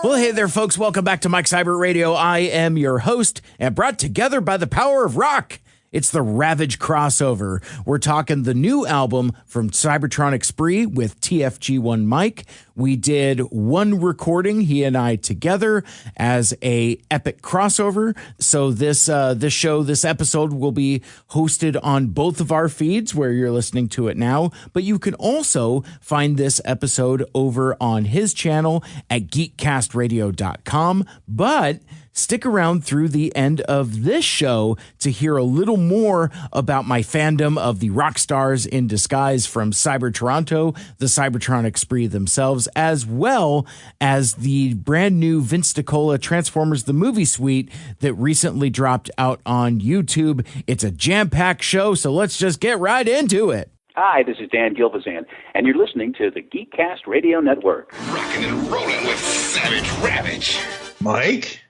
Well, hey there, folks. Welcome back to Mike Seibert Radio. I am your host and brought together by the power of rock. It's the RAVAGE crossover. We're talking the new album from Cybertronic Spree with TFG1 Mike. We did one recording, he and I together, as a epic crossover. So this episode will be hosted on both of our feeds where you're listening to it now. But you can also find this episode over on his channel at GeekCastRadio.com. But stick around through the end of this show to hear a little more about my fandom of the rock stars in disguise from Cyber Toronto, the Cybertronic Spree themselves, as well as the brand new Vince DiCola Transformers the Movie Suite that recently dropped out on YouTube. It's a jam-packed show, so let's just get right into it. Hi, this is Dan Gilvazan, and you're listening to the GeekCast Radio Network. Rocking and rolling with Savage Ravage. Mike?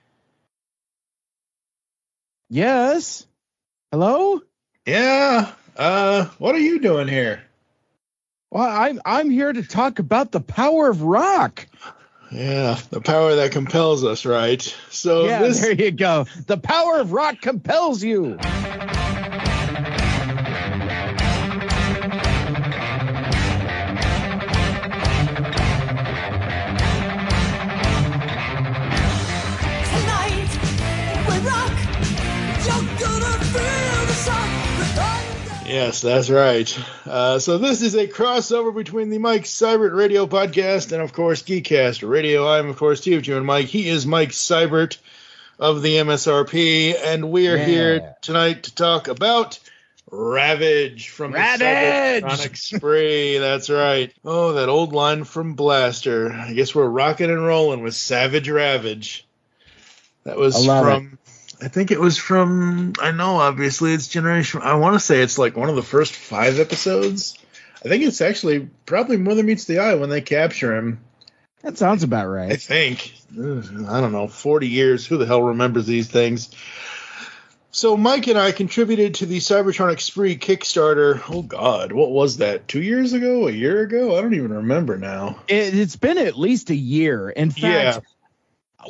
Yes. Hello? Yeah. What are you doing here? Well, I'm here to talk about the power of rock. Yeah, the power that compels us, right? So yeah, there you go. The power of rock compels you. Yes, that's right. So this is a crossover between the Mike Seibert Radio podcast and, of course, GeekCast Radio. I'm, of course, TFG1 Mike. He is Mike Seibert of the MSRP, and we are here tonight to talk about RAVAGE from the Cybertronic Spree. That's right. Oh, that old line from Blaster. I guess we're rocking and rolling with Savage Ravage. That was from... I think it was from, I know, obviously, it's Generation, I want to say it's like one of the first 5 episodes. I think it's actually probably Mother Meets the Eye when they capture him. That sounds about right. I think. I don't know, 40 years, who the hell remembers these things? So Mike and I contributed to the Cybertronic Spree Kickstarter, oh God, what was that, 2 years ago, a year ago? I don't even remember now. It's been at least a year. In fact,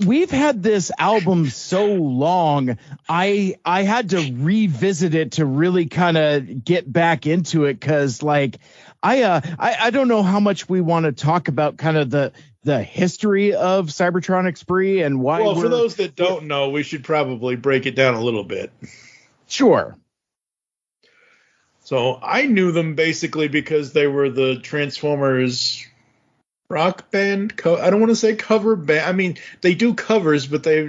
we've had this album so long, I had to revisit it to really kind of get back into it because, like, I don't know how much we want to talk about kind of the history of Cybertronic Spree and why. Well, for those that don't know, we should probably break it down a little bit. Sure. So I knew them basically because they were the Transformers rock band. I don't want to say cover band. I mean, they do covers, but I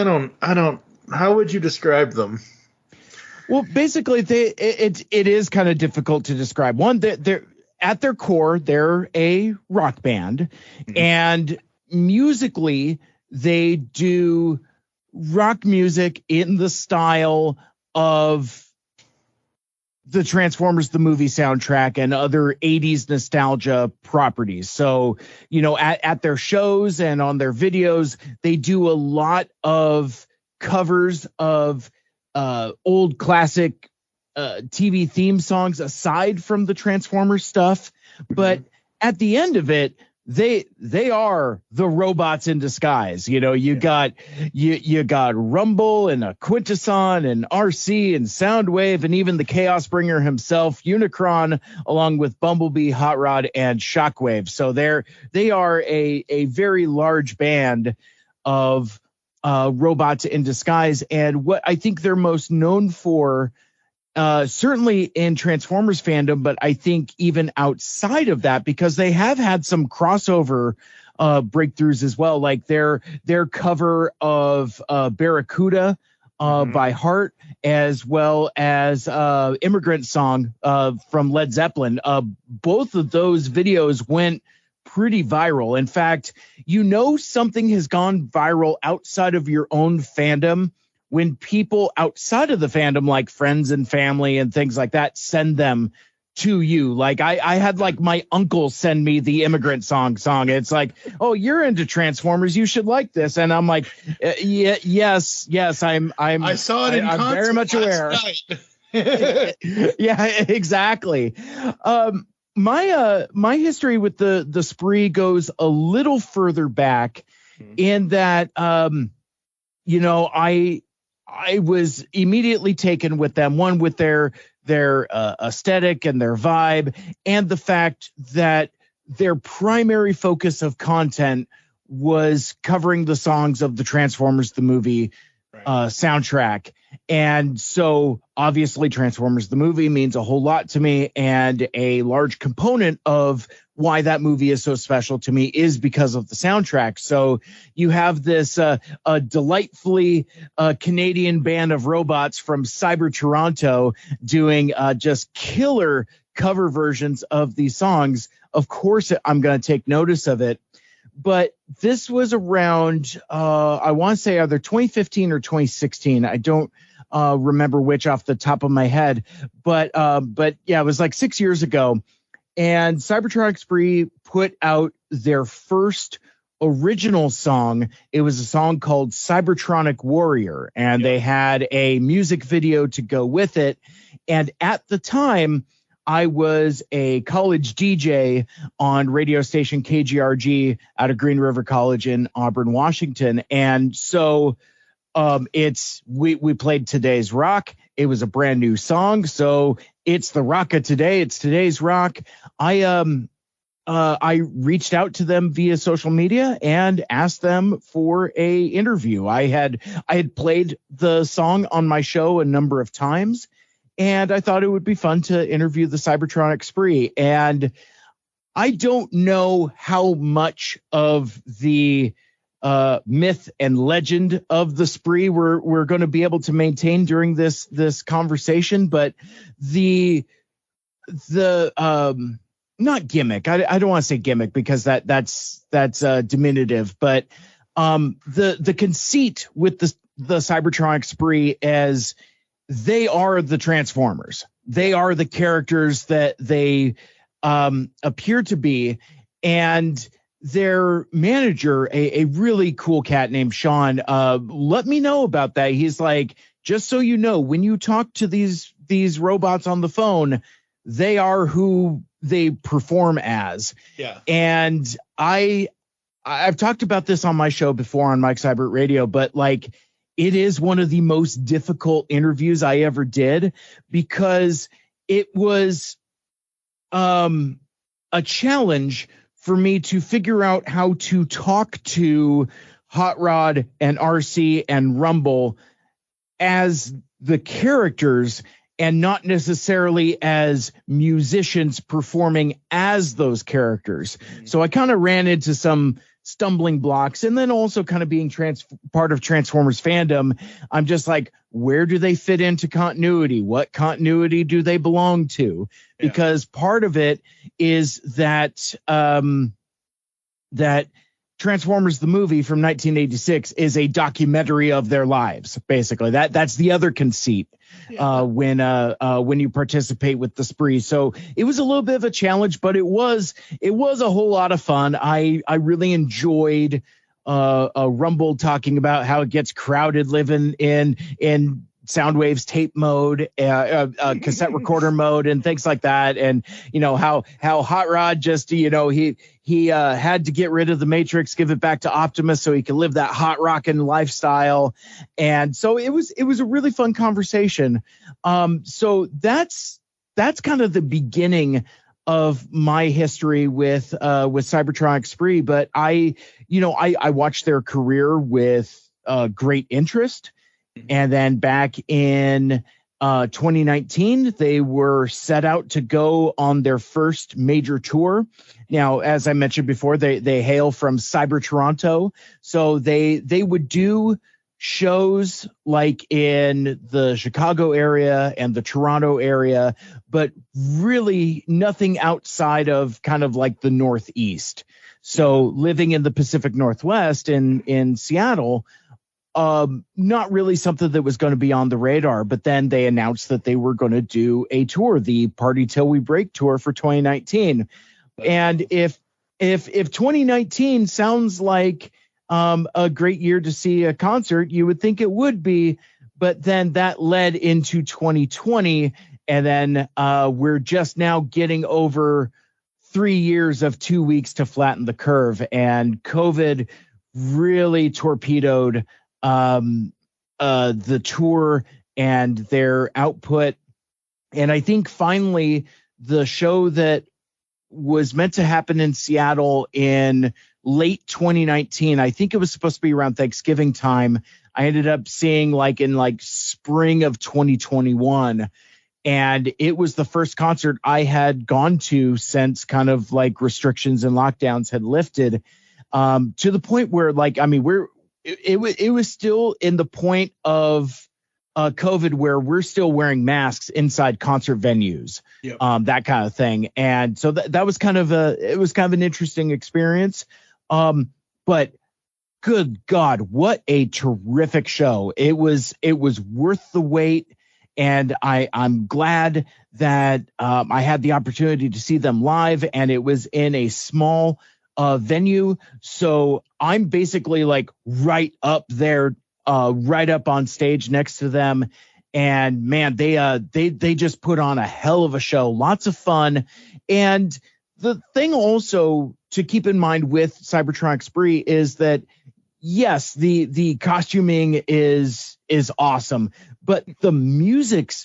don't. How would you describe them? Well, basically, it is kind of difficult to describe. One, they're at their core, they're a rock band, and musically, they do rock music in the style of the Transformers the movie soundtrack and other 80s nostalgia properties. So, you know, at their shows and on their videos, they do a lot of covers of old classic TV theme songs aside from the Transformers stuff. But at the end of it, they are the robots in disguise. You know, you got Rumble and a Quintesson and RC and Soundwave and even the Chaos Bringer himself, Unicron, along with Bumblebee, Hot Rod, and Shockwave. So they are a very large band of robots in disguise. And what I think they're most known for, certainly in Transformers fandom, but I think even outside of that, because they have had some crossover breakthroughs as well, like their cover of Barracuda by Heart, as well as Immigrant Song from Led Zeppelin. Both of those videos went pretty viral. In fact, you know, something has gone viral outside of your own fandom when people outside of the fandom, like friends and family and things like that, send them to you. Like I had like my uncle send me the Immigrant Song. It's like, oh, you're into Transformers, you should like this. And I'm like, yes, I saw it in concert. I'm very much aware. Yeah, exactly. My history with the Spree goes a little further back. in that, I was immediately taken with them, one with their aesthetic and their vibe, and the fact that their primary focus of content was covering the songs of the Transformers the movie soundtrack. And so obviously Transformers the movie means a whole lot to me, and a large component of why that movie is so special to me is because of the soundtrack. So you have this a delightfully Canadian band of robots from Cyber Toronto doing just killer cover versions of these songs. Of course, I'm going to take notice of it. But this was around, I want to say either 2015 or 2016. I don't remember which off the top of my head. But yeah, it was like 6 years ago. And Cybertronic Spree put out their first original song. It was a song called Cybertronic Warrior. And they had a music video to go with it. And at the time, I was a college DJ on radio station KGRG out of Green River College in Auburn, Washington. And so we played Today's Rock. It was a brand new song. So it's the rock of today. It's today's rock. I reached out to them via social media and asked them for a interview. I had played the song on my show a number of times, and I thought it would be fun to interview the Cybertronic Spree. And I don't know how much of the myth and legend of the Spree we're going to be able to maintain during this conversation, but the not gimmick. I don't want to say gimmick because that's diminutive, but the conceit with the Cybertronic Spree as they are the Transformers. They are the characters that they appear to be, and their manager, a really cool cat named Sean, let me know about that. He's like, just so you know, when you talk to these robots on the phone, they are who they perform as. Yeah. And I've talked about this on my show before on Mike Seibert Radio, but like, it is one of the most difficult interviews I ever did, because it was a challenge for me to figure out how to talk to Hot Rod and RC and Rumble as the characters and not necessarily as musicians performing as those characters. So I kind of ran into some stumbling blocks, and then also kind of being part of Transformers fandom, I'm just like, where do they fit into continuity? What continuity do they belong to? Yeah. Because part of it is that that Transformers the movie from 1986 is a documentary of their lives. Basically, that's the other conceit when you participate with the Spree. So it was a little bit of a challenge, but it was a whole lot of fun. I really enjoyed Rumble talking about how it gets crowded living in Soundwave's tape mode, cassette recorder mode, and things like that. And how Hot Rod just he had to get rid of the Matrix, give it back to Optimus so he could live that hot rockin' lifestyle. And so it was a really fun conversation. So that's kind of the beginning of my history with Cybertronic Spree. But I watched their career with great interest. And then back in 2019, they were set out to go on their first major tour. Now, as I mentioned before, they hail from Cyber Toronto. So they would do shows like in the Chicago area and the Toronto area, but really nothing outside of kind of like the Northeast. So living in the Pacific Northwest in Seattle, not really something that was going to be on the radar. But then they announced that they were going to do a tour, the Party Till We Break tour for 2019. And if 2019 sounds like a great year to see a concert, you would think it would be. But then that led into 2020, and then we're just now getting over 3 years of 2 weeks to flatten the curve, and COVID really torpedoed the tour and their output. And I think finally the show that was meant to happen in Seattle in late 2019, I think it was supposed to be around Thanksgiving time, I ended up seeing in spring of 2021. And it was the first concert I had gone to since kind of restrictions and lockdowns had lifted, to the point where it was still in the point of COVID where we're still wearing masks inside concert venues, yep. That kind of thing. And so that was kind of an interesting experience. But good God, what a terrific show. It was worth the wait. And I'm glad that I had the opportunity to see them live, and it was in a small venue. So I'm basically right up there, right up on stage next to them. And man, they just put on a hell of a show. Lots of fun. And the thing also to keep in mind with Cybertronic Spree is that, yes, the costuming is awesome, but the musicmanship,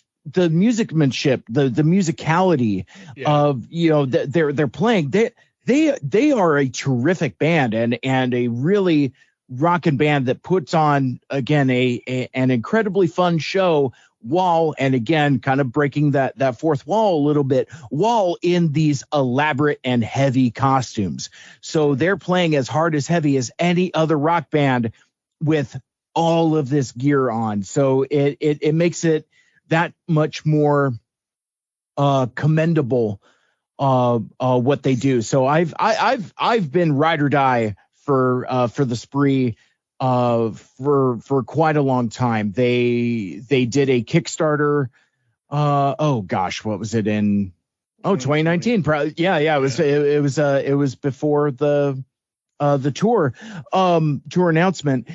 the musicality of, they're playing, they are a terrific band and a really rockin' band that puts on, again, an incredibly fun show, while, and again, kind of breaking that fourth wall a little bit, while in these elaborate and heavy costumes. So they're playing as hard as heavy as any other rock band with all of this gear on. So it makes it that much more commendable what they do. So I've been ride or die for the Spree for quite a long time. They did a Kickstarter. What was it in? 2019. Probably. Yeah. It was before the tour announcement.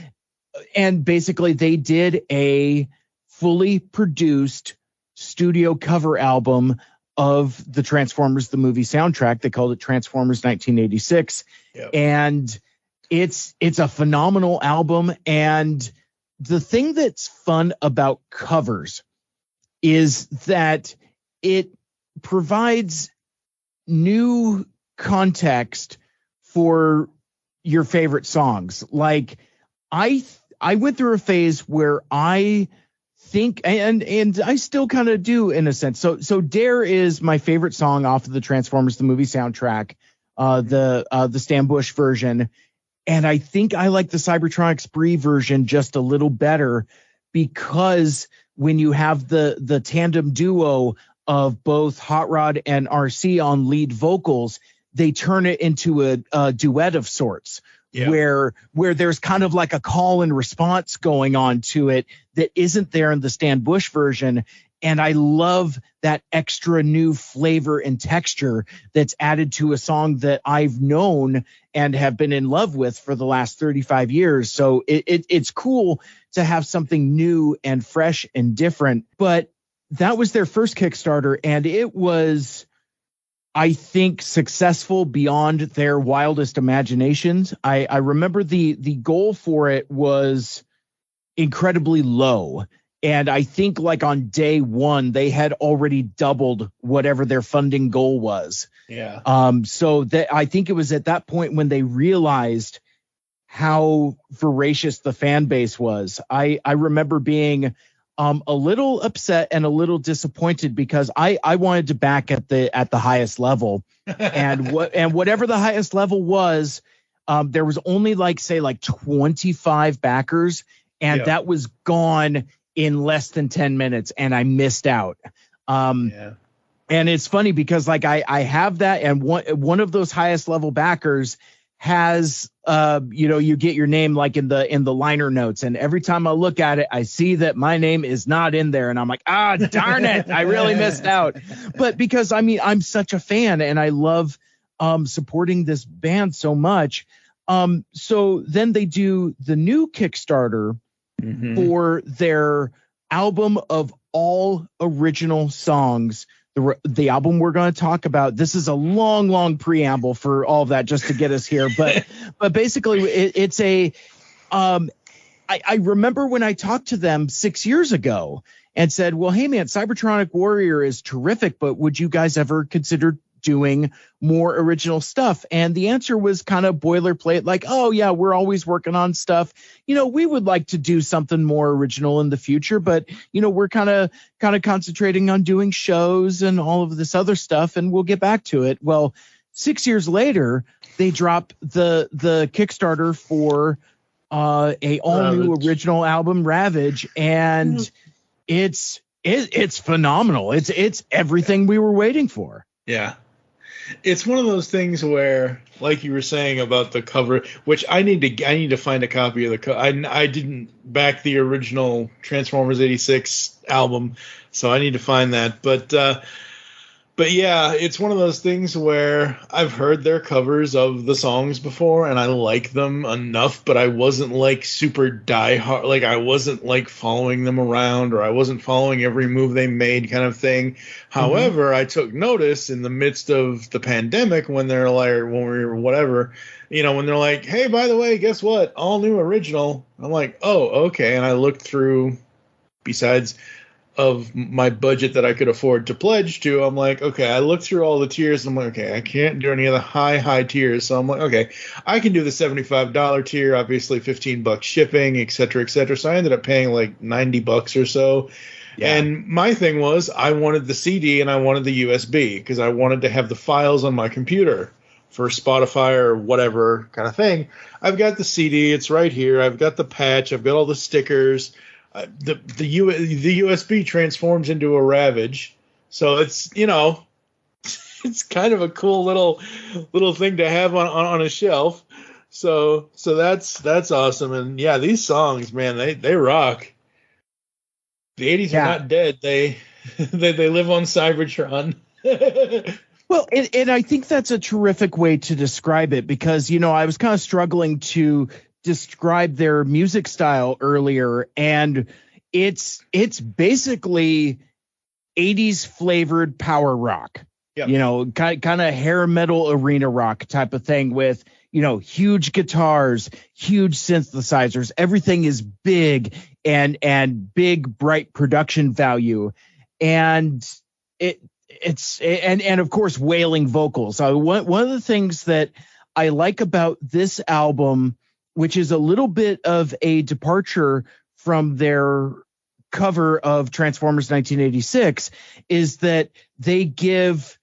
And basically they did a fully produced studio cover album of the Transformers the movie soundtrack. They called it Transformers 1986. Yep. And it's a phenomenal album. And the thing that's fun about covers is that it provides new context for your favorite songs. Like I went through a phase where I think, and I still kind of do in a sense. So Dare is my favorite song off of the Transformers the movie soundtrack, the Stan Bush version. And I think I like the Cybertronic Spree version just a little better, because when you have the tandem duo of both Hot Rod and RC on lead vocals, they turn it into a duet of sorts. Yeah. Where there's kind of like a call and response going on to it that isn't there in the Stan Bush version. And I love that extra new flavor and texture that's added to a song that I've known and have been in love with for the last 35 years. So it's cool to have something new and fresh and different. But that was their first Kickstarter, and it was, I think, successful beyond their wildest imaginations. I remember the goal for it was incredibly low. And I think on day one, they had already doubled whatever their funding goal was. Yeah. So that I think it was at that point when they realized how voracious the fan base was. I remember being a little upset and a little disappointed, because I wanted to back at the highest level, and whatever the highest level was, there was only 25 backers, and that was gone in less than 10 minutes, and I missed out. And it's funny because I have that, and one of those highest level backers has you get your name in the liner notes, and every time I look at it, I see that my name is not in there, and I'm like, darn it, I really missed out. But because I'm such a fan, and I love supporting this band so much. So then they do the new Kickstarter for their album of all original songs the album we're going to talk about. This is a long preamble for all of that just to get us here. But basically it's a, I remember when I talked to them 6 years ago and said, well, hey man, Cybertronic Warrior is terrific, but would you guys ever consider doing more original stuff? And the answer was kind of boilerplate, like, oh yeah, we're always working on stuff. We would like to do something more original in the future, but we're kind of concentrating on doing shows and all of this other stuff, and we'll get back to it. Well, 6 years later, they drop the Kickstarter for a all new original album, Ravage, and it's phenomenal. It's everything we were waiting for. Yeah. It's one of those things where, like you were saying about the cover, which I need to find a copy of the cover. I didn't back the original Transformers '86 album, so I need to find that. But yeah, it's one of those things where I've heard their covers of the songs before, and I like them enough, but I wasn't like super diehard. Like I wasn't like following them around, or I wasn't following every move they made, kind of thing. However, I took notice in the midst of the pandemic when they're like, when we were whatever, when they're like, hey, by the way, guess what? All new original. I'm like, oh, okay. And I looked through, besides of my budget that I could afford to pledge to, I'm like, okay, I looked through all the tiers. I'm like, okay, I can't do any of the high tiers. So I'm like, okay, I can do the $75 tier, obviously $15 shipping, et cetera, et cetera. So I ended up paying like $90 or so. Yeah. And my thing was, I wanted the CD and I wanted the USB because I wanted to have the files on my computer for Spotify or whatever kind of thing. I've got the CD. It's right here. I've got the patch. I've got all the stickers. The USB transforms into a Ravage, so it's it's kind of a cool little thing to have on a shelf. So that's awesome. And yeah, these songs, man, they rock. The 80s are not dead. They live on Cybertron. Well, and I think that's a terrific way to describe it, because I was kind of struggling to describe their music style earlier, and it's basically 80s flavored power rock. Yep. Kind of hair metal arena rock type of thing with huge guitars, huge synthesizers. Everything is big and big, bright production value, and it's of course wailing vocals. So one of the things that I like about this album, which is a little bit of a departure from their cover of Transformers 1986, is that they give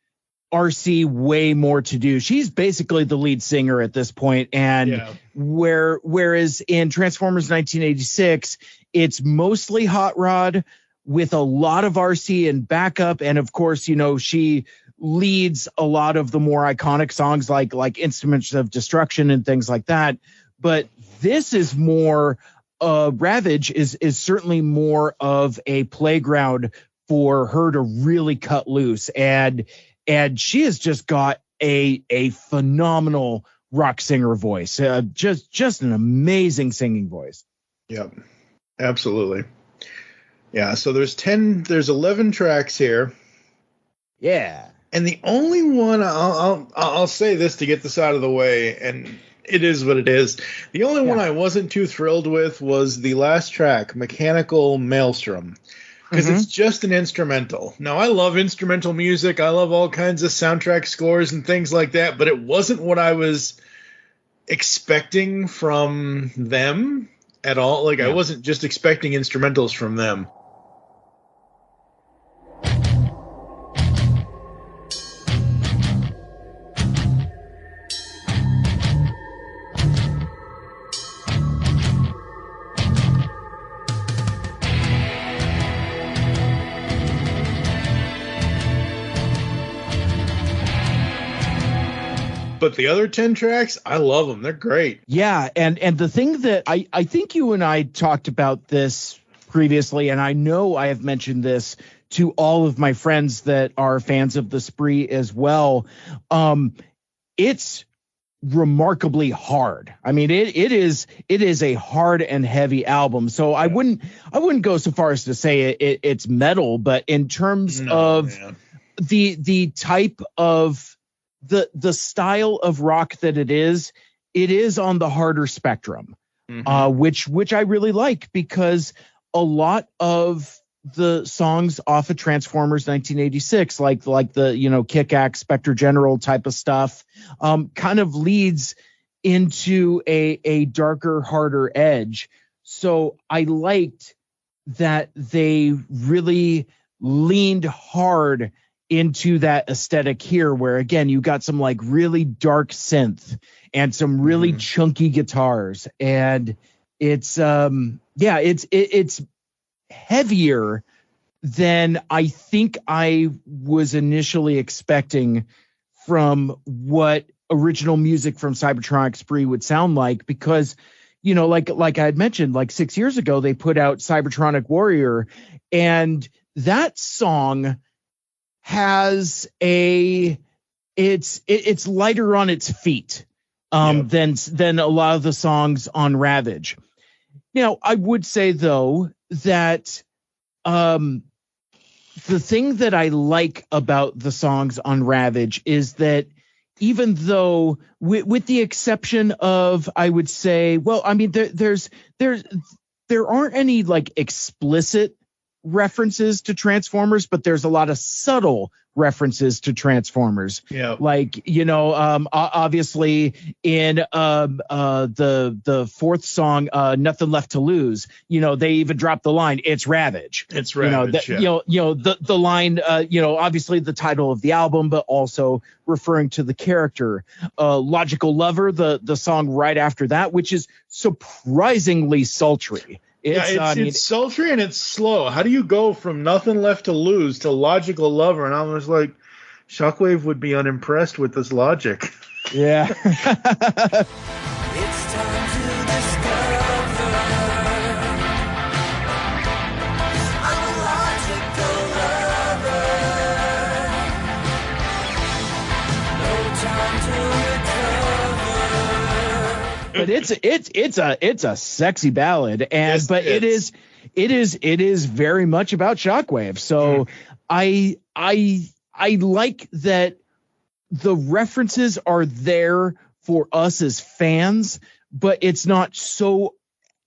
RC way more to do. She's basically the lead singer at this point, and whereas in Transformers 1986, it's mostly Hot Rod with a lot of RC and backup, and of course, she leads a lot of the more iconic songs like Instruments of Destruction and things like that. But this is more, Ravage is certainly more of a playground for her to really cut loose. And she has just got a phenomenal rock singer voice, just an amazing singing voice. Yep, absolutely. Yeah, so there's 11 tracks here. Yeah. And the only one, I'll say this to get this out of the way, and it is what it is. The only one I wasn't too thrilled with was the last track, Mechanical Maelstrom, because it's just an instrumental. Now, I love instrumental music. I love all kinds of soundtrack scores and things like that, but it wasn't what I was expecting from them at all. Like, I wasn't just expecting instrumentals from them. But the other 10 tracks, I love them. They're great. Yeah, and the thing that I think you and I talked about this previously, and I know I have mentioned this to all of my friends that are fans of the Spree as well. It's remarkably hard. I mean, it is a hard and heavy album. So I wouldn't go so far as to say it's metal, but in terms of the type of the style of rock that it is on the harder spectrum, which I really like, because a lot of the songs off of Transformers 1986, like the Kick-Axe, Spectre General type of stuff, kind of leads into a darker, harder edge. So I liked that they really leaned hard into that aesthetic here, where again you got some like really dark synth and some really chunky guitars, and it's it's heavier than I think I was initially expecting from what original music from Cybertronic Spree would sound like, because like I had mentioned, like 6 years ago they put out Cybertronic Warrior, and that song has it's lighter on its feet than a lot of the songs on Ravage. Now, I would say though that the thing that I like about the songs on Ravage is that even though with the exception of, I would say, well, I mean, there aren't any like explicit references to Transformers, but there's a lot of subtle references to Transformers. Yeah, like obviously in the fourth song, Nothing Left to Lose, they even dropped the line, "It's Ravage." It's Ravage. The line, obviously the title of the album, but also referring to the character. Logical Lover, the song right after that, which is surprisingly sultry. It's sultry and it's slow. How do you go from Nothing Left to Lose to Logical Lover? And I was like, Shockwave would be unimpressed with this logic. Yeah. It's time to discover. I'm a logical lover. No time to recover. But it's a sexy ballad, and yes, it is very much about Shockwave. So I like that the references are there for us as fans, but it's not so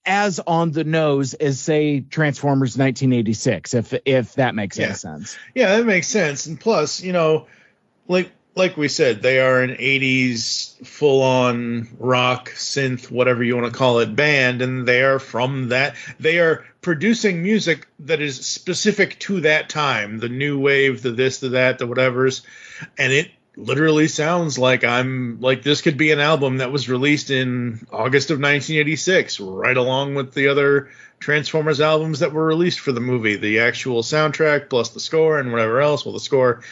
as on the nose as, say, Transformers 1986, if that makes any sense. Yeah, that makes sense. And plus, like we said, they are an 80s full-on rock, synth, whatever you want to call it, band, and they are from that. They are producing music that is specific to that time, the new wave, the this, the that, the whatevers, and it literally sounds like this could be an album that was released in August of 1986, right along with the other Transformers albums that were released for the movie, the actual soundtrack plus the score and whatever else. Well, the score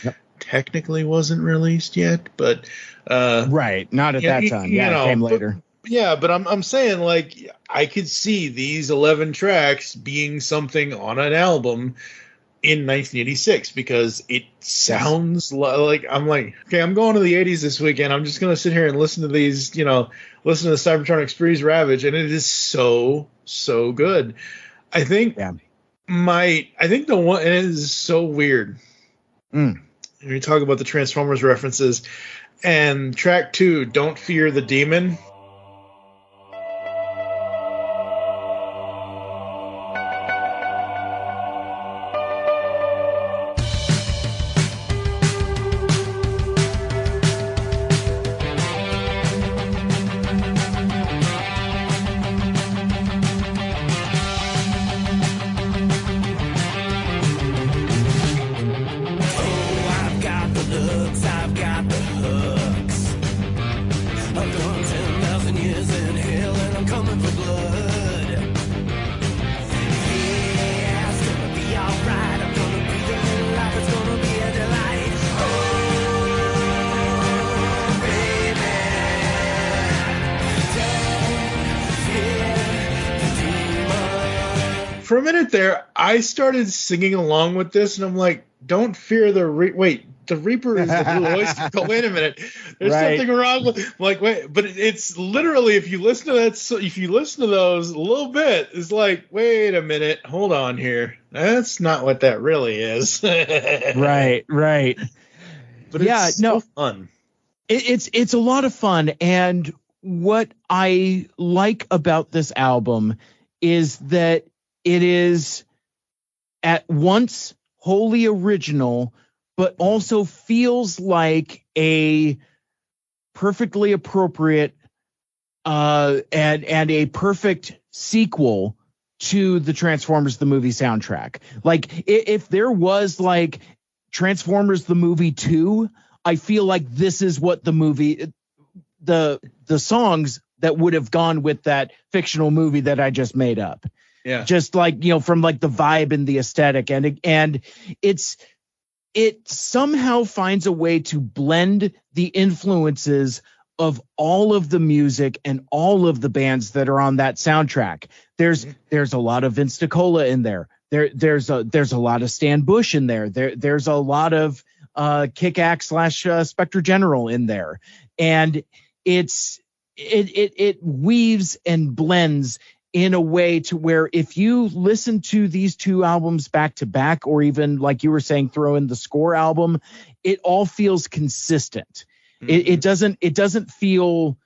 technically wasn't released yet, but right, not at that time. It came later. But I'm saying, like, I could see these 11 tracks being something on an album in 1986, because it sounds like I'm going to the 80s this weekend. I'm just going to sit here and listen to these, listen to the Cybertronic Spree's Ravage, and it is so good. I think the one, and it is so weird. When you talk about the Transformers references, and track 2, Don't Fear the Demon. For a minute there, I started singing along with this, and I'm like, don't fear the Reaper is the blue oyster. Wait a minute, there's something wrong with wait, but it's literally if you listen to those a little bit, it's like wait a minute, hold on here, that's not what that really is. Right. But it's so fun. It's a lot of fun, and what I like about this album is that it is at once wholly original, but also feels like a perfectly appropriate and a perfect sequel to the Transformers the movie soundtrack. Like if there was like Transformers the movie 2, I feel like this is what the movie, the songs that would have gone with that fictional movie that I just made up. Yeah. Just like, from like the vibe and the aesthetic, and it somehow finds a way to blend the influences of all of the music and all of the bands that are on that soundtrack. There's a lot of Vince DiCola in there. There's a lot of Stan Bush in there. There's a lot of Kick-Axe / Spectre General in there, and it weaves and blends in a way to where if you listen to these two albums back to back, or even like you were saying, throw in the Score album, it all feels consistent. It doesn't feel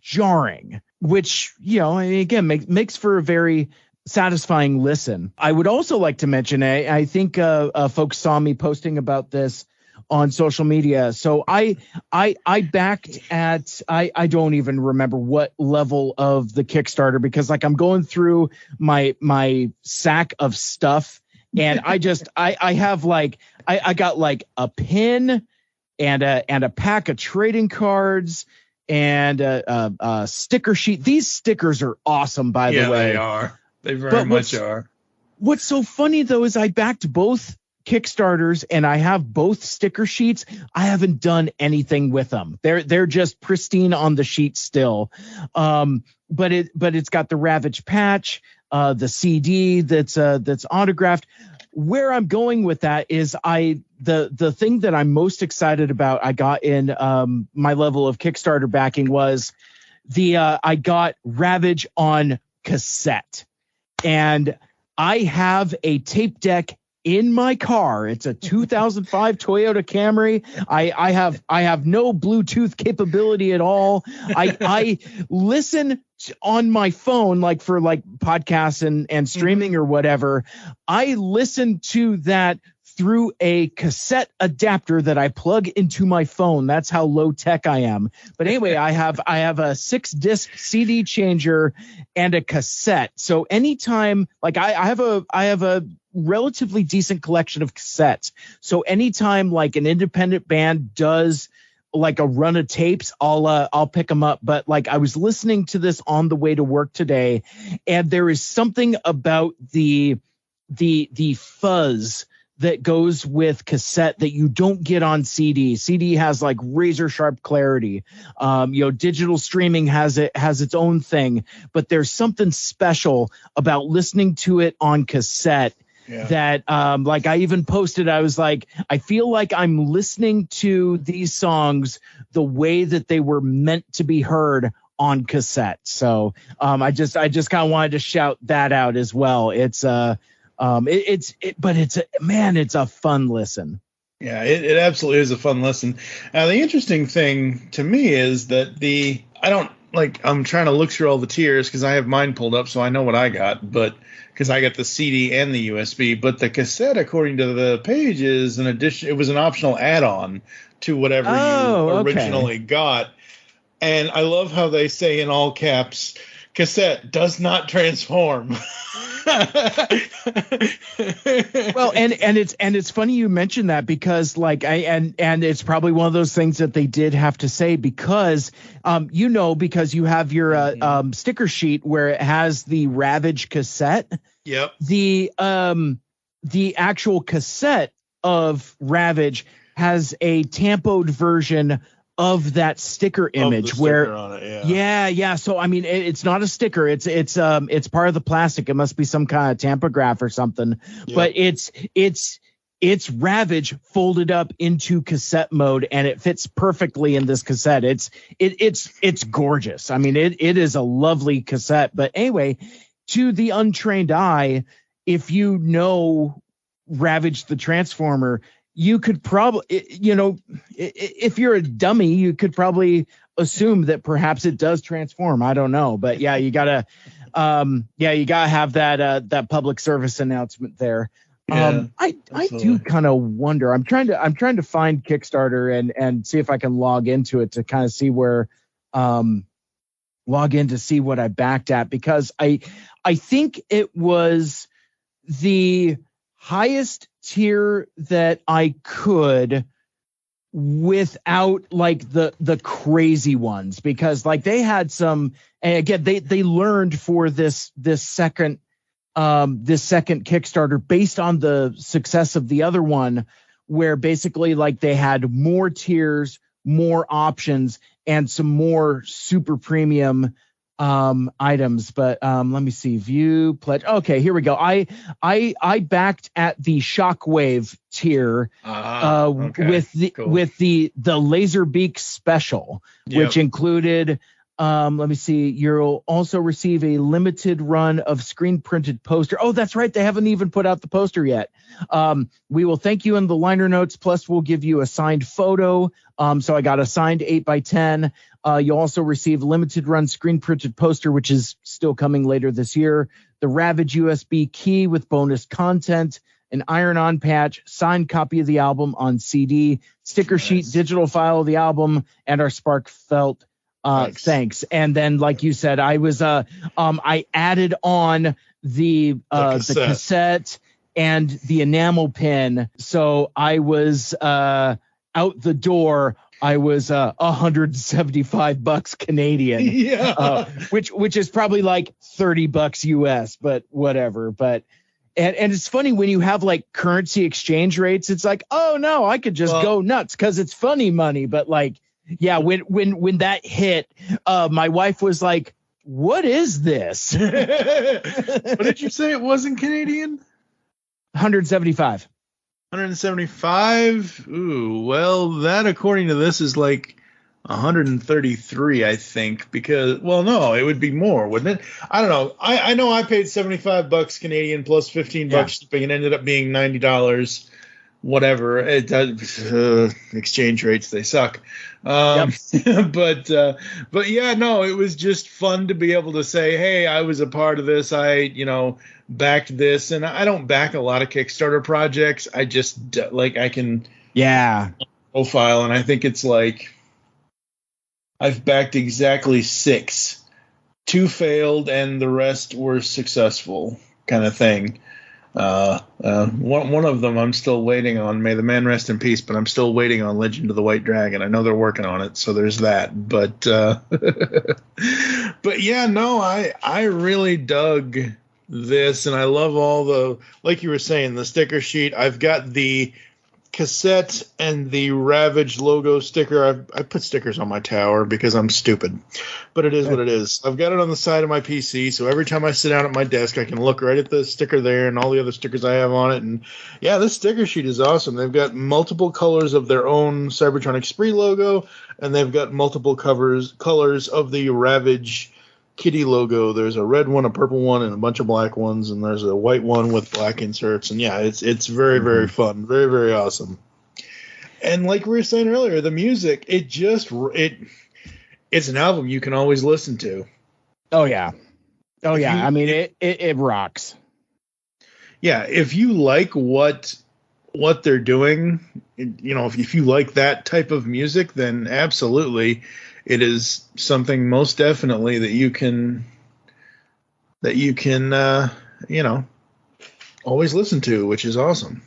jarring, which, again, makes for a very satisfying listen. I would also like to mention, I think folks saw me posting about this on social media. So I backed at, I don't even remember what level of the Kickstarter, because like I'm going through my sack of stuff, and I have like, I got like a pin and a pack of trading cards and a sticker sheet. These stickers are awesome, by the way. They are. They very much are. What's so funny though is I backed both Kickstarters and I have both sticker sheets. I haven't done anything with them. They're just pristine on the sheet still. But it's got the Ravage patch, the CD that's autographed. Where I'm going with that is the thing that I'm most excited about I got in my level of Kickstarter backing was I got Ravage on cassette, and I have a tape deck in my car. It's a 2005 Toyota Camry. I have no Bluetooth capability at all. I listen on my phone, like for like podcasts and streaming or whatever. I listen to that through a cassette adapter that I plug into my phone. That's how low tech I am. But anyway, I have a 6-disc CD changer and a cassette. So anytime, like I have a relatively decent collection of cassettes. So anytime like an independent band does like a run of tapes, I'll pick them up. But like I was listening to this on the way to work today, and there is something about the fuzz that goes with cassette that you don't get on CD. CD has like razor sharp clarity. Digital streaming has its own thing, but there's something special about listening to it on cassette. Yeah. That like I even posted, I was like, I feel like I'm listening to these songs the way that they were meant to be heard on cassette. So I just kind of wanted to shout that out as well. It's a fun listen. Yeah, it absolutely is a fun listen. Now the interesting thing to me is that I'm trying to look through all the tiers because I have mine pulled up so I know what I got, but because I got the CD and the USB, but the cassette, according to the page, is an addition. It was an optional add-on to whatever you originally got. And I love how they say in all caps, cassette does not transform. Well, and it's funny you mentioned that, because like and it's probably one of those things that they did have to say, because because you have your sticker sheet where it has the Ravage cassette. Yep. The actual cassette of Ravage has a tampoed version of that sticker image where on it, yeah. So I mean, it's not a sticker, it's part of the plastic. It must be some kind of tampograph or something. Yep. But it's it's Ravage folded up into cassette mode, and it fits perfectly in this cassette. It's gorgeous. I mean, it is a lovely cassette. But anyway, to the untrained eye, if you know Ravage the Transformer, you could probably, if you're a dummy, you could probably assume that perhaps it does transform. I don't know, but yeah, you gotta have that public service announcement there. Yeah, I do kind of wonder. I'm trying to find Kickstarter and see if I can log into it to kind of see where, log in to see what I backed at, because I think it was the highest tier that I could without like the crazy ones, because like they had some, and again, they learned for this second Kickstarter based on the success of the other one, where basically like they had more tiers, more options, and some more super premium items. But let me see, view pledge. Okay, here we go. I backed at the Shockwave tier with the Laserbeak special, which included let me see, you'll also receive a limited run of screen printed poster. Oh, that's right, they haven't even put out the poster yet. We will thank you in the liner notes, plus we'll give you a signed photo. So I got a signed 8x10. You'll also receive limited run screen printed poster, which is still coming later this year. The Ravage USB key with bonus content, an iron-on patch, signed copy of the album on CD, sticker sheet, digital file of the album, and our Spark Felt thanks. And then, like you said, I was I added on the cassette and the enamel pin. So I was out the door. I was $175 Canadian, which is probably like $30 US, but whatever. But and it's funny when you have like currency exchange rates. It's like, oh no, I could just go nuts because it's funny money. But like, yeah, when that hit, my wife was like, "What is this?" What did you say? It wasn't Canadian? 175. 175. Ooh, well, that according to this is like 133, I think. Because, well, no, it would be more, wouldn't it? I don't know. I know I paid $75 Canadian plus $15 shipping, and ended up being $90. Whatever. It exchange rates, they suck. But yeah, no, it was just fun to be able to say, hey, I was a part of this. I backed this, and I don't back a lot of Kickstarter projects. I just like, I can profile, and I think it's like I've backed exactly 6. 2 failed and the rest were successful, kind of thing. One of them I'm still waiting on. May the man rest in peace. But I'm still waiting on Legend of the White Dragon. I know they're working on it, so there's that. But but yeah, no, I really dug this, and I love all the, like you were saying, the sticker sheet. I've got the cassette and the Ravage logo sticker. I put stickers on my tower because I'm stupid, but it is what it is. I've got it on the side of my PC, so every time I sit down at my desk, I can look right at the sticker there and all the other stickers I have on it. And yeah, this sticker sheet is awesome. They've got multiple colors of their own Cybertronic Spree logo, and they've got multiple colors of the Ravage Kitty logo. There's a red one, a purple one, and a bunch of black ones, and there's a white one with black inserts. And yeah, it's very, very fun, very, very awesome. And like we were saying earlier, the music, it's an album you can always listen to. Oh yeah, I mean, it rocks. Yeah, if you like what they're doing, if you like that type of music, then absolutely. It is something most definitely that you can always listen to, which is awesome.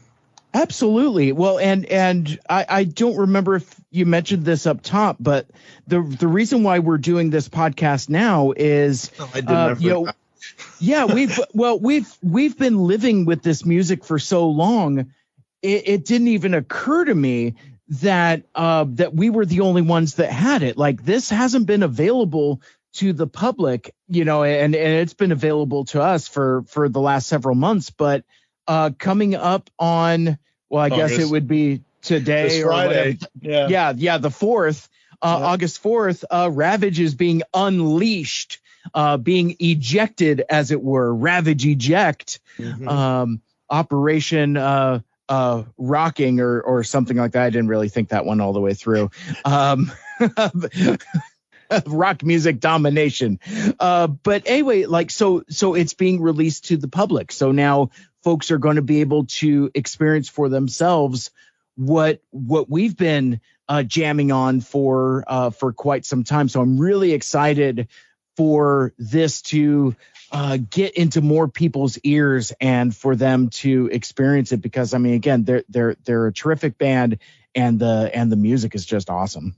Absolutely. Well, and I don't remember if you mentioned this up top, but the reason why we're doing this podcast now is we've been living with this music for so long. It didn't even occur to me that we were the only ones that had it. Like, this hasn't been available to the public, and it's been available to us for the last several months, but coming up on Well, I guess it would be today This or Friday. whatever. Yeah, the 4th, August 4th, Ravage is being unleashed, being ejected, as it were. Ravage eject, Operation Rocking or something like that. I didn't really think that one all the way through. Rock music domination. But anyway, like, so it's being released to the public. So now folks are going to be able to experience for themselves what we've been jamming on for quite some time. So I'm really excited for this to get into more people's ears and for them to experience it, because I mean, again, they're a terrific band, and the music is just awesome.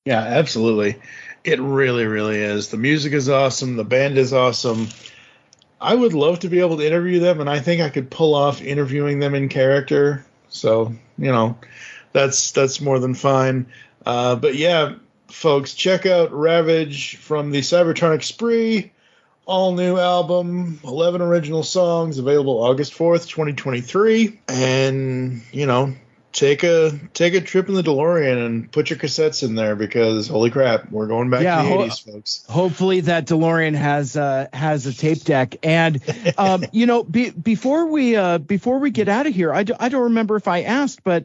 Yeah, absolutely. It really, really is. The music is awesome. The band is awesome. I would love to be able to interview them, and I think I could pull off interviewing them in character. So, that's more than fine. But yeah, folks, check out Ravage from the Cybertronic Spree. All new album, 11 original songs, available August 4th, 2023. And, take a trip in the DeLorean and put your cassettes in there, because holy crap, we're going back to the 80s, folks. Hopefully that DeLorean has a tape deck. And before we get out of here, I don't remember if I asked, but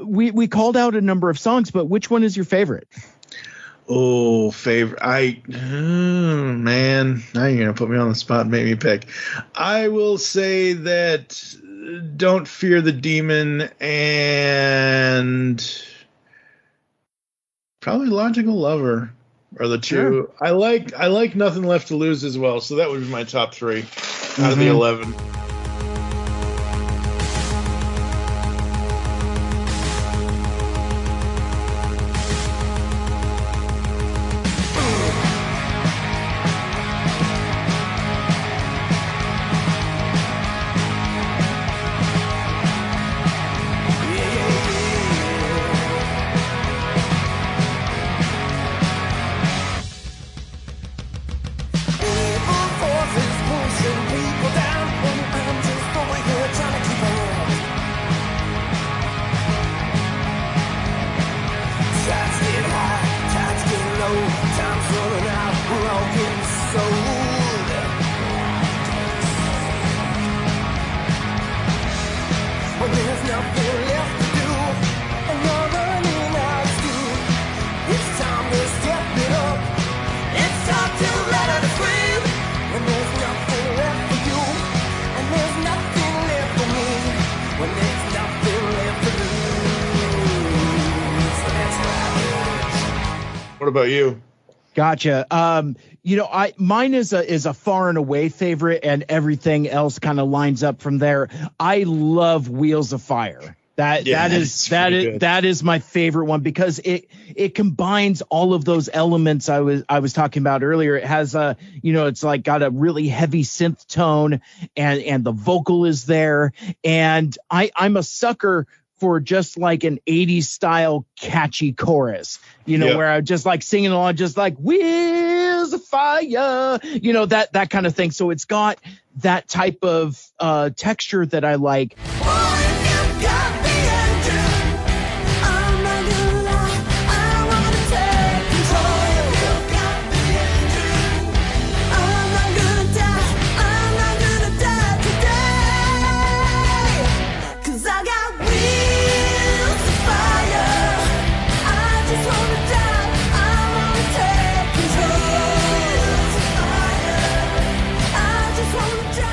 we called out a number of songs, but which one is your favorite? Oh, favorite. Man, now you're going to put me on the spot and make me pick. I will say that Don't Fear the Demon and probably Logical Lover are the two. Sure. I like Nothing Left to Lose as well, so that would be my top 3 out of the 11. What about you? Gotcha. Mine is a far and away favorite, and everything else kind of lines up from there. I love Wheels of Fire. That is my favorite one, because it combines all of those elements I was talking about earlier. It has it's like got a really heavy synth tone, and the vocal is there, and I'm a sucker for just like an 80s style catchy chorus, where I'm just like singing along, just like Wheels of Fire, that kind of thing. So it's got that type of texture that I like.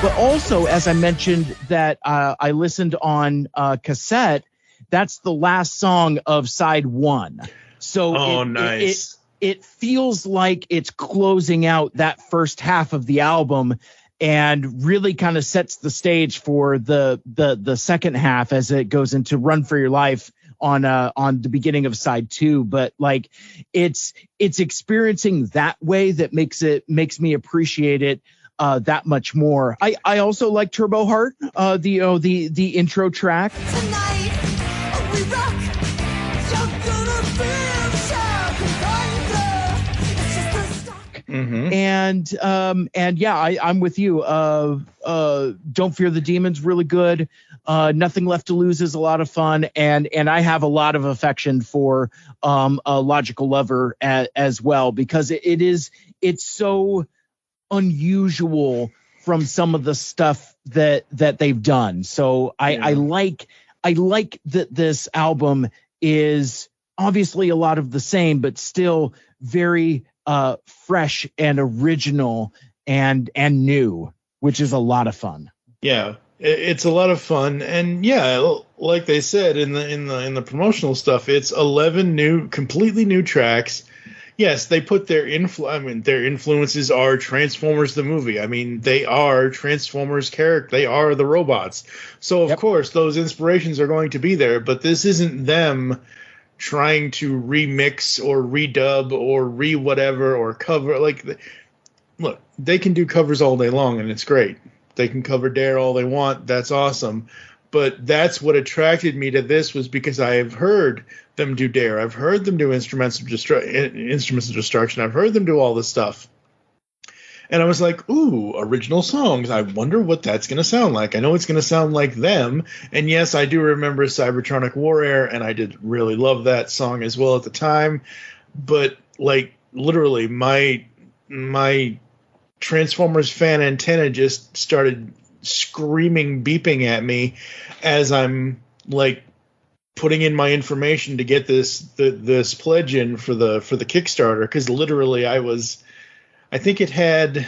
But also, as I mentioned, that I listened on cassette, that's the last song of side 1. So nice. It feels like it's closing out that first half of the album, and really kind of sets the stage for the second half as it goes into Run for Your Life on the beginning of side 2. But like it's experiencing that way that makes me appreciate it that much more. I also like Turbo Heart, the intro track. Tonight, we rock. You're gonna feel the shock and thunder. It's just the start. And yeah, I'm with you. Don't Fear the Demon's really good. Nothing Left to Lose is a lot of fun, and I have a lot of affection for a Logical Lover as well, because it's so unusual from some of the stuff that they've done. So I like that this album is obviously a lot of the same, but still very fresh and original and new, which is a lot of fun. Yeah, it's a lot of fun, and yeah, like they said in the promotional stuff, it's 11 completely new tracks. Yes, they put their influences are Transformers the movie. I mean, they are Transformers character. They are the robots. So of course those inspirations are going to be there, but this isn't them trying to remix or redub or whatever or cover. Look, they can do covers all day long, and it's great. They can cover Dare all they want. That's awesome. But that's what attracted me to this, was because I have heard them do Dare. I've heard them do Instruments of Destruction. I've heard them do all this stuff. And I was like, ooh, original songs. I wonder what that's going to sound like. I know it's going to sound like them. And yes, I do remember Cybertronic War Air, and I did really love that song as well at the time. But literally my Transformers fan antenna just started screaming, beeping at me as I'm putting in my information to get this pledge in for the Kickstarter, because literally I think it had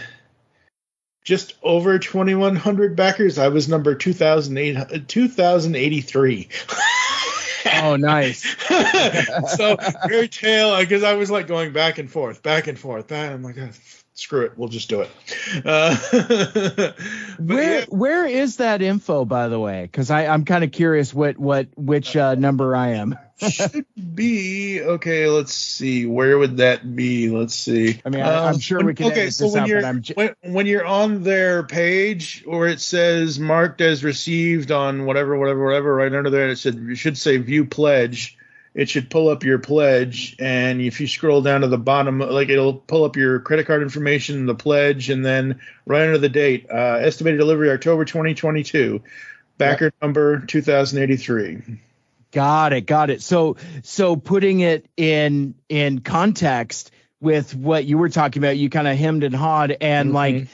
just over 2,100 backers. I was number 2083. Oh, nice. So very tail, because I was going back and forth. I'm like, oh, screw it, we'll just do it. Where is that info, by the way? Because I'm kind of curious which number I am. Should be okay. Let's see. Where would that be? Let's see. I mean, I'm sure we can. Okay, so when you're on their page, or it says marked as received on whatever, right under there, it should say view pledge. It should pull up your pledge, and if you scroll down to the bottom, it'll pull up your credit card information, the pledge, and then right under the date, estimated delivery October 2022, backer number 2083. Got it. So putting it in context with what you were talking about, you kind of hemmed and hawed, and I,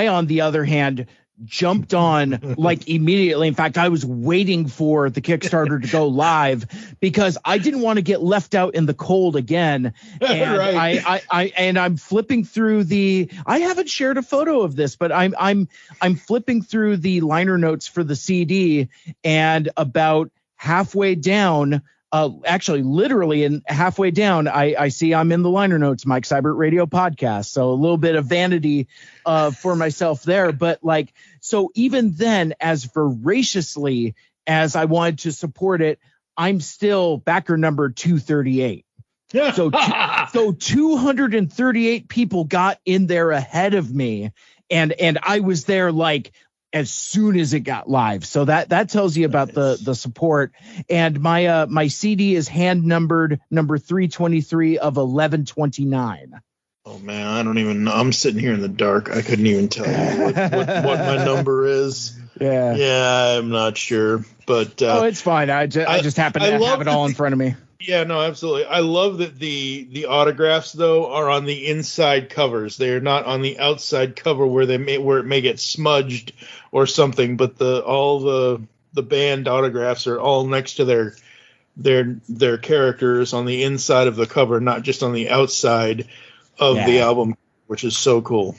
on the other hand, jumped on immediately. In fact, I was waiting for the Kickstarter to go live because I didn't want to get left out in the cold again. And right. I'm flipping through I haven't shared a photo of this, but I'm flipping through the liner notes for the CD, and about halfway down, actually literally halfway down, I see I'm in the liner notes, Mike Seibert Radio Podcast. So a little bit of vanity for myself there. But so even then, as voraciously as I wanted to support it, I'm still backer number 238. So 238 people got in there ahead of me, and I was there as soon as it got live. So that tells you about the support. And my CD is hand numbered number 323 of 1129. Oh man, I don't even know. I'm sitting here in the dark. I couldn't even tell you what my number is. Yeah, I'm not sure, but it's fine. I just happen to have it all in front of me. Yeah, no, absolutely. I love that the autographs though are on the inside covers. They are not on the outside cover where it may get smudged or something. But all the band autographs are all next to their characters on the inside of the cover, not just on the outside of the album, which is so cool.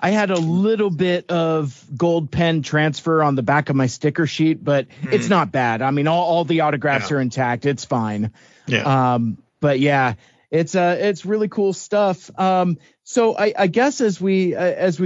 I had a little bit of gold pen transfer on the back of my sticker sheet, but it's not bad. I mean, all the autographs are intact. It's fine. Yeah. But yeah, it's really cool stuff. So I guess as we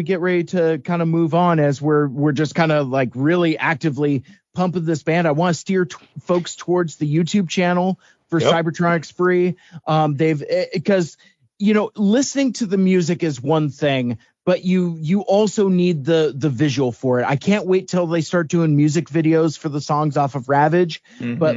get ready to kind of move on, as we're just kind of really actively pumping this band, I want to steer folks towards the YouTube channel for Cybertronic's free. Because listening to the music is one thing, but you also need the visual for it. I can't wait till they start doing music videos for the songs off of Ravage. But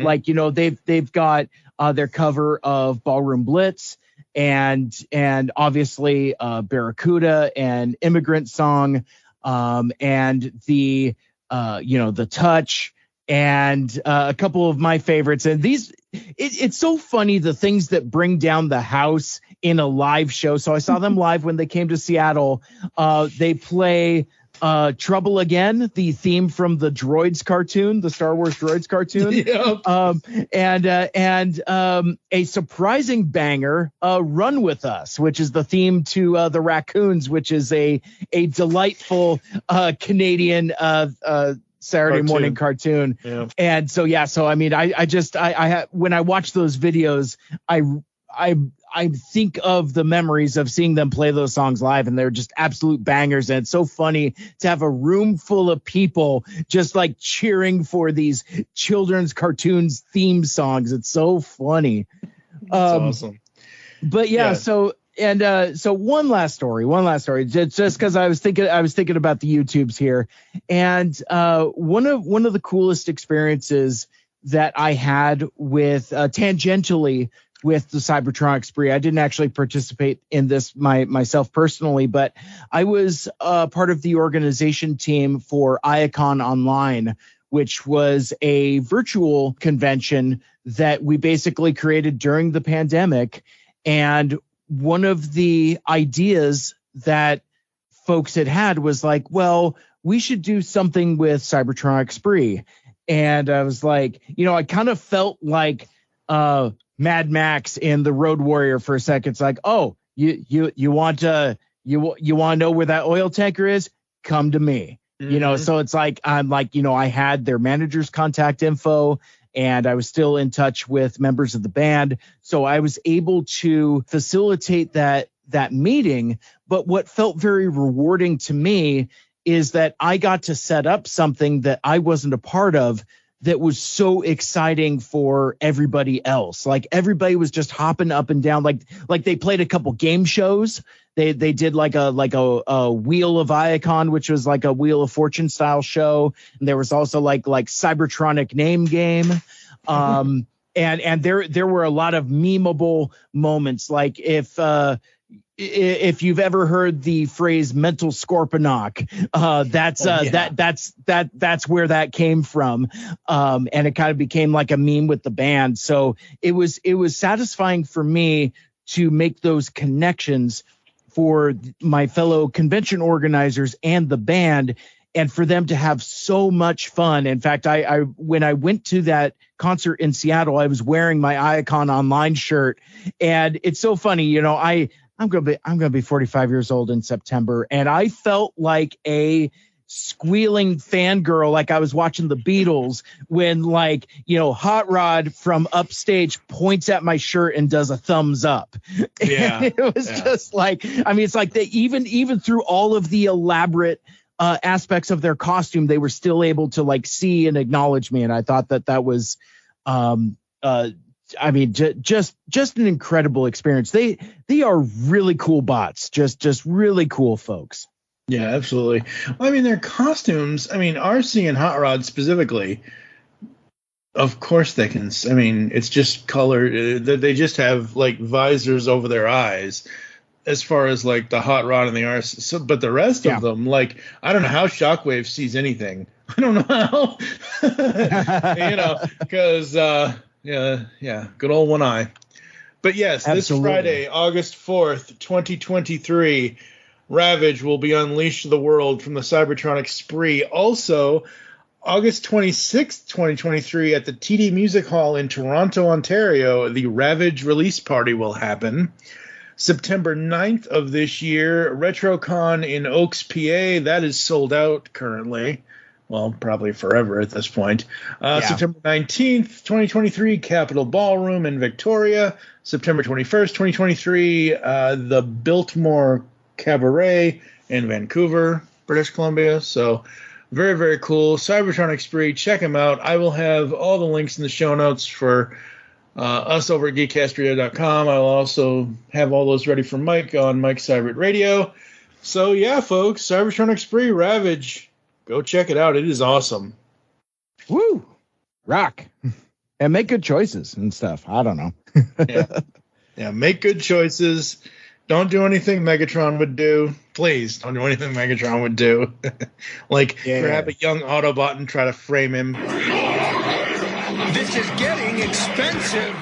they've got their cover of Ballroom Blitz, and obviously Barracuda and Immigrant Song, and the the Touch, and a couple of my favorites. And it's so funny, the things that bring down the house in a live show. So I saw them live when they came to Seattle. They play Trouble Again, the theme from the Droids cartoon, the Star Wars Droids cartoon. Yep. And a surprising banger, Run With Us, which is the theme to the Raccoons, which is a delightful Canadian Saturday morning cartoon. Yeah. And so I mean, I when I watch those videos, I think of the memories of seeing them play those songs live, and they're just absolute bangers. And it's so funny to have a room full of people just like cheering for these children's cartoons theme songs. It's so funny. That's awesome. But yeah. So one last story, just because I was thinking about the YouTubes here, and one of the coolest experiences that I had with tangentially with the Cybertronic spree. I didn't actually participate in this myself personally, but I was part of the organization team for Iacon Online, which was a virtual convention that we basically created during the pandemic. And one of the ideas that folks had was like, well, we should do something with Cybertronic spree. And I was like, I kind of felt like Mad Max in The Road Warrior for a second. It's like, oh, you want to know where that oil tanker is? Come to me. Mm-hmm. So it's like, I'm like, I had their manager's contact info, and I was still in touch with members of the band. So I was able to facilitate that meeting. But what felt very rewarding to me is that I got to set up something that I wasn't a part of that was so exciting for everybody else. Like everybody was just hopping up and down. Like they played a couple game shows. They did like a Wheel of Iacon, which was like a Wheel of Fortune style show. And there was also like Cybertronic name game. And there were a lot of memeable moments. Like if you've ever heard the phrase mental scorponok, that's where that came from. And it kind of became like a meme with the band. So it was satisfying for me to make those connections for my fellow convention organizers and the band, and for them to have so much fun. In fact, I when I went to that concert in Seattle, I was wearing my Iacon Online shirt, and it's so funny, I'm gonna be 45 years old in September, and I felt like a squealing fangirl, like I was watching the Beatles when Hot Rod from upstage points at my shirt and does a thumbs up. Yeah, it was just like, I mean, it's like they even through all of the elaborate aspects of their costume, they were still able to see and acknowledge me, and I thought that was I mean, just an incredible experience. They are really cool bots, just really cool folks. Yeah, absolutely. Well, I mean, their costumes, RC and Hot Rod specifically, of course they can. I mean, it's just colored. They just have visors over their eyes, as far as the Hot Rod and the RC. So, but the rest of them, I don't know how Shockwave sees anything. I don't know how, because. Yeah, good old one eye. But yes, Absolutely. This Friday, August 4th, 2023, Ravage will be unleashed to the world from the Cybertronic spree. Also, August 26th, 2023, at the TD Music Hall in Toronto, Ontario, the Ravage release party will happen. September 9th of this year, RetroCon in Oaks, PA. That is sold out currently. Well, probably forever at this point. September 19th, 2023, Capitol Ballroom in Victoria. September 21st, 2023, the Biltmore Cabaret in Vancouver, British Columbia. So very, very cool. Cybertronic spree, check them out. I will have all the links in the show notes for us over at GeekCastRadio.com. I will also have all those ready for Mike on Mike Seibert Radio. So, yeah, folks, Cybertronic spree, Ravage. Go check it out. It is awesome. Woo! Rock. And make good choices and stuff. I don't know. Yeah, make good choices. Don't do anything Megatron would do. Please don't do anything Megatron would do. Grab a young Autobot and try to frame him. This is getting expensive.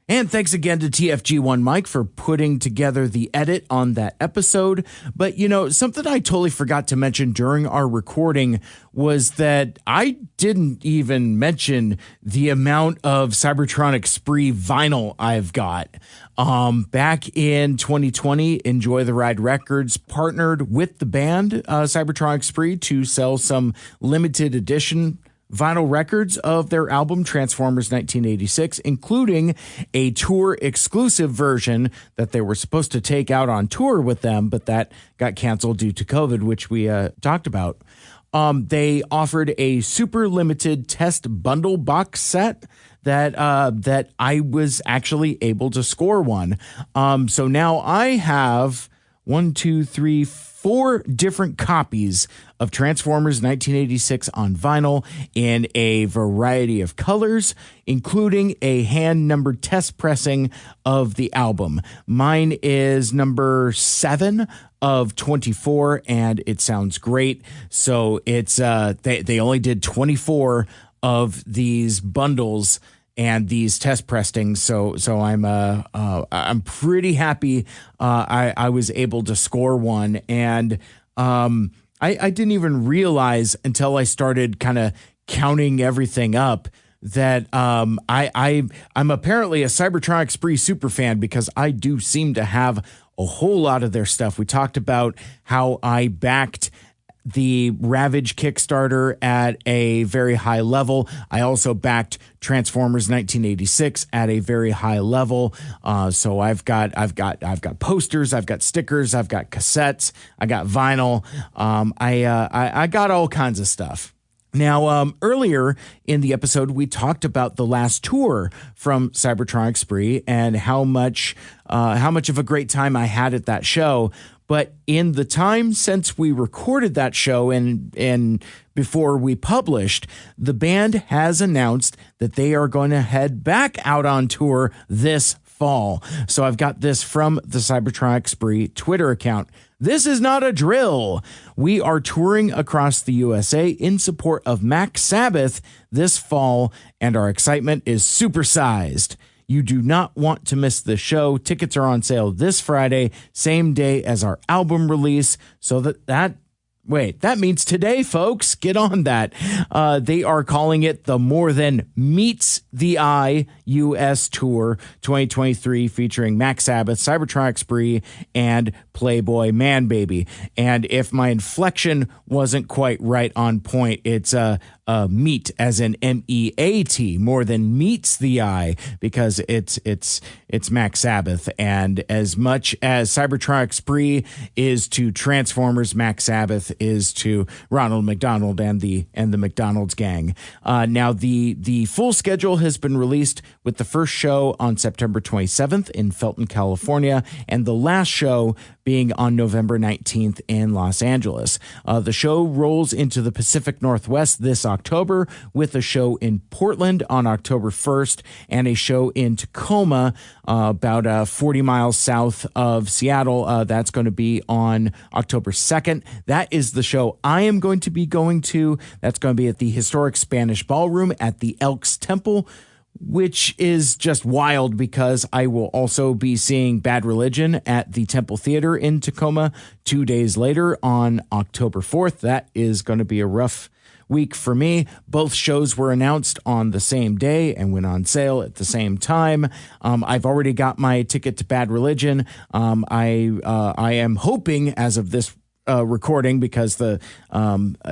And thanks again to TFG1 Mike for putting together the edit on that episode. But, something I totally forgot to mention during our recording was that I didn't even mention the amount of Cybertronic Spree vinyl I've got. Back in 2020, Enjoy the Ride Records partnered with the band Cybertronic Spree to sell some limited edition vinyl records of their album Transformers 1986, including a tour exclusive version that they were supposed to take out on tour with them, but that got canceled due to COVID, which we talked about. They offered a super limited test bundle box set that I was actually able to score one. So now I have 4 different copies of Transformers 1986 on vinyl in a variety of colors, including a hand-numbered test pressing of the album. Mine is number 7 of 24, and it sounds great. So it's they only did 24 of these bundles and these test pressings, so I'm pretty happy I was able to score one, and I didn't even realize until I started kind of counting everything up that I'm apparently a Cybertronic Spree super fan, because I do seem to have a whole lot of their stuff. We talked about how I backed the Ravage Kickstarter at a very high level. I also backed Transformers 1986 at a very high level. So I've got posters, I've got stickers, I've got cassettes, I got vinyl. I got all kinds of stuff. Now, earlier in the episode, we talked about the last tour from Cybertronic Spree and how much of a great time I had at that show. But in the time since we recorded that show and before we published, the band has announced that they are going to head back out on tour this fall. So I've got this from the Cybertronic Spree Twitter account. This is not a drill. We are touring across the USA in support of Mac Sabbath this fall, and our excitement is supersized. You do not want to miss the show. Tickets are on sale this Friday, same day as our album release. So that means today, folks. Get on that. They are calling it the More Than Meets the Eye US Tour 2023, featuring Mac Sabbath, Cybertronic Spree, and Playboy Man Baby. And if my inflection wasn't quite right on point, it's meet as in MEAT, More Than Meets the Eye, because it's Mac Sabbath. And as much as Cybertronic Spree is to Transformers, Mac Sabbath is to Ronald McDonald and the McDonald's gang. Now the full schedule has been released, with the first show on September 27th in Felton, California, and the last show being on November 19th in Los Angeles. The show rolls into the Pacific Northwest this October, with a show in Portland on October 1st and a show in Tacoma, about 40 miles south of Seattle. That's going to be on October 2nd. That is the show I am going to be going to. That's going to be at the historic Spanish Ballroom at the Elks Temple, which is just wild because I will also be seeing Bad Religion at the Temple Theater in Tacoma 2 days later on October 4th. That is going to be a rough week for me. Both shows were announced on the same day and went on sale at the same time. I've already got my ticket to Bad Religion. I am hoping, as of this recording, because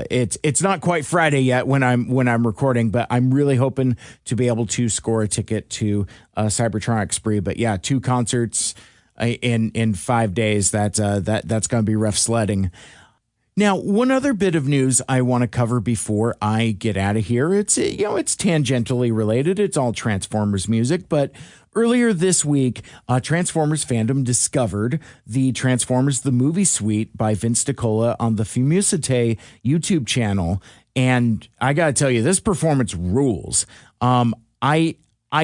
it's not quite Friday yet when I'm recording, but I'm really hoping to be able to score a ticket to Cybertronic Spree. But yeah, 2 concerts in 5 days. That's going to be rough sledding. Now, one other bit of news I want to cover before I get out of here. It's tangentially related. It's all Transformers music, but earlier this week, Transformers fandom discovered the Transformers the Movie Suite by Vince DiCola on the Fumusite YouTube channel. And I got to tell you, this performance rules. I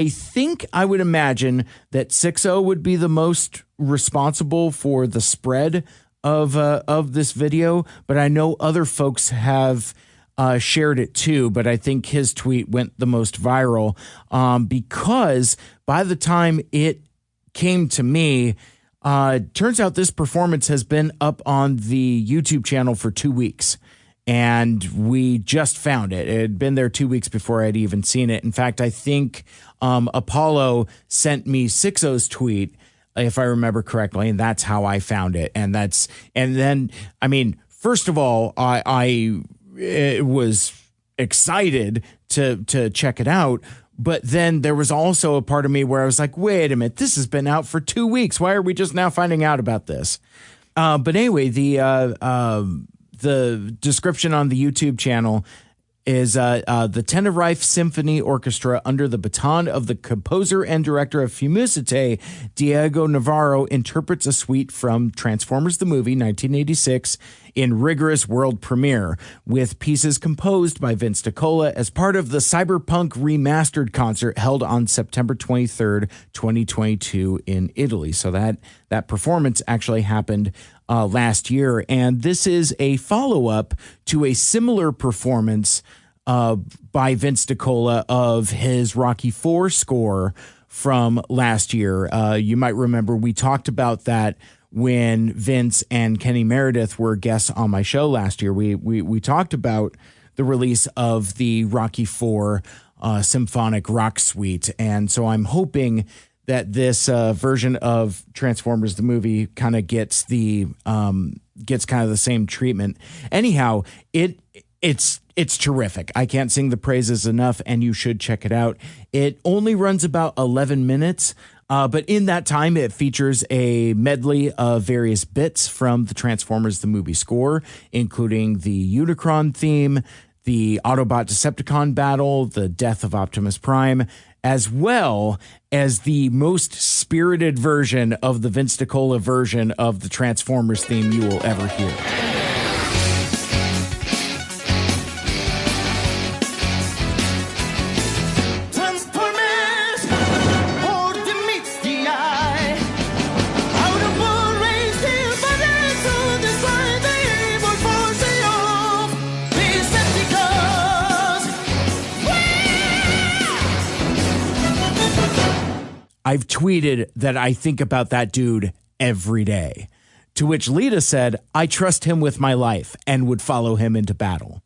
think I would imagine that 6.0 would be the most responsible for the spread of this video, but I know other folks have shared it too. But I think his tweet went the most viral because by the time it came to me, turns out this performance has been up on the YouTube channel for 2 weeks. And we just found it. It had been there 2 weeks before I'd even seen it. In fact, I think Apollo sent me 6.0's tweet, if I remember correctly, and that's how I found it. And then, I mean, first of all, I was excited to check it out. But then there was also a part of me where I was like, wait a minute, this has been out for 2 weeks. Why are we just now finding out about this? But anyway, the description on the YouTube channel is the Tenerife Symphony Orchestra, under the baton of the composer and director of Fumusite, Diego Navarro, interprets a suite from Transformers the Movie, 1986, in rigorous world premiere, with pieces composed by Vince DiCola as part of the Cyberpunk Remastered concert held on September 23rd, 2022 in Italy. So that performance actually happened last year. And this is a follow-up to a similar performance by Vince DiCola of his Rocky IV score from last year. You might remember we talked about that when Vince and Kenny Meredith were guests on my show last year. We talked about the release of the Rocky IV symphonic rock suite. And so I'm hoping that this version of Transformers the Movie kind of gets kind of the same treatment. Anyhow, it's terrific. I can't sing the praises enough, and you should check it out. It only runs about 11 minutes, but in that time, it features a medley of various bits from the Transformers the Movie score, including the Unicron theme, the Autobot Decepticon battle, the death of Optimus Prime, as well as the most spirited version of the Vince DiCola version of the Transformers theme you will ever hear. I've tweeted that I think about that dude every day, to which Lita said, I trust him with my life and would follow him into battle.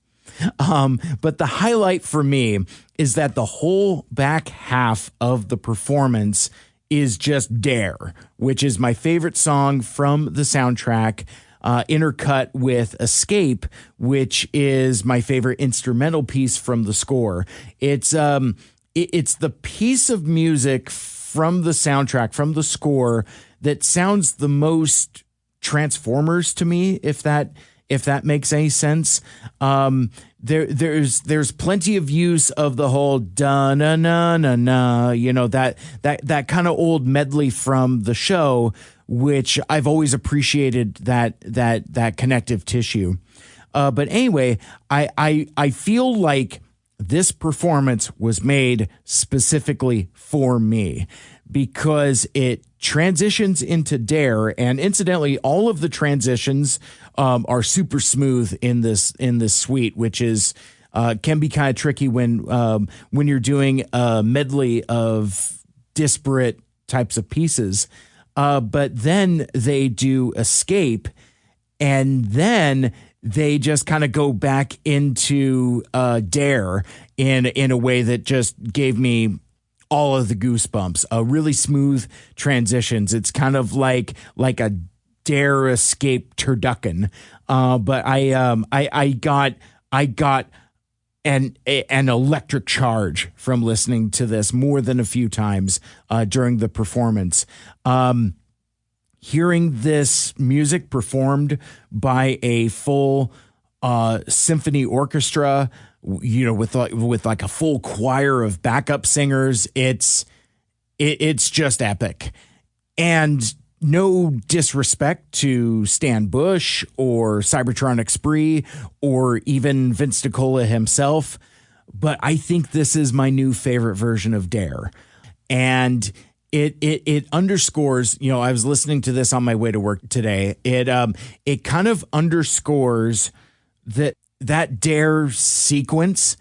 But the highlight for me is that the whole back half of the performance is just Dare, which is my favorite song from the soundtrack, intercut with Escape, which is my favorite instrumental piece from the score. It's the piece of music from the soundtrack, from the score, that sounds the most Transformers to me, if that makes any sense. There's plenty of use of the whole da na na na na, that kind of old medley from the show, which I've always appreciated that connective tissue. But anyway, I feel like this performance was made specifically for me because it transitions into Dare, and incidentally, all of the transitions are super smooth in this suite, which is can be kind of tricky when you're doing a medley of disparate types of pieces. But then they do Escape, and then they just kind of go back into Dare in a way that just gave me all of the goosebumps. Really smooth transitions. It's kind of like a Dare Escape turducken. But I got an electric charge from listening to this more than a few times during the performance. Hearing this music performed by a full symphony orchestra, with like a full choir of backup singers, it's just epic. And no disrespect to Stan Bush or Cybertronic Spree or even Vince DiCola himself, but I think this is my new favorite version of Dare. And it underscores, you know, I was listening to this on my way to work today. It kind of underscores that Dare sequence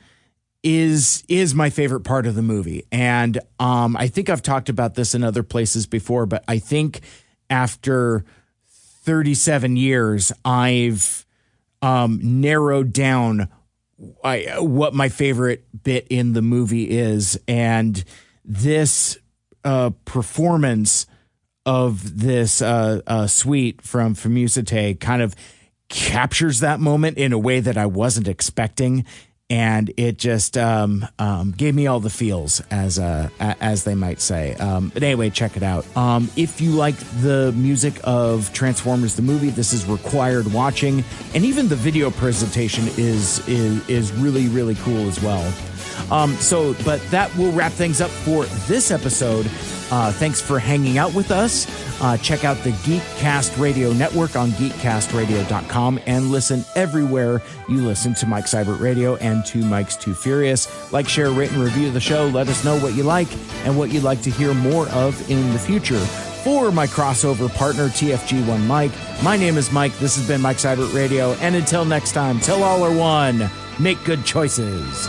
is my favorite part of the movie. And I think I've talked about this in other places before, but I think after 37 years, I've narrowed down what my favorite bit in the movie is. And this performance of this suite from Musate kind of captures that moment in a way that I wasn't expecting. And it just gave me all the feels, as they might say. But anyway, check it out. If you like the music of Transformers the movie, this is required watching, and even the video presentation is really, really cool as well. But that will wrap things up for this episode. Thanks for hanging out with us. Check out the GeekCast Radio Network on geekcastradio.com and listen everywhere you listen to Mike Seibert Radio and to Mike's Too Furious. Like, share, rate, and review the show. Let us know what you like and what you'd like to hear more of in the future. For my crossover partner, TFG1 Mike, my name is Mike. This has been Mike Seibert Radio. And until next time, till all are one, make good choices.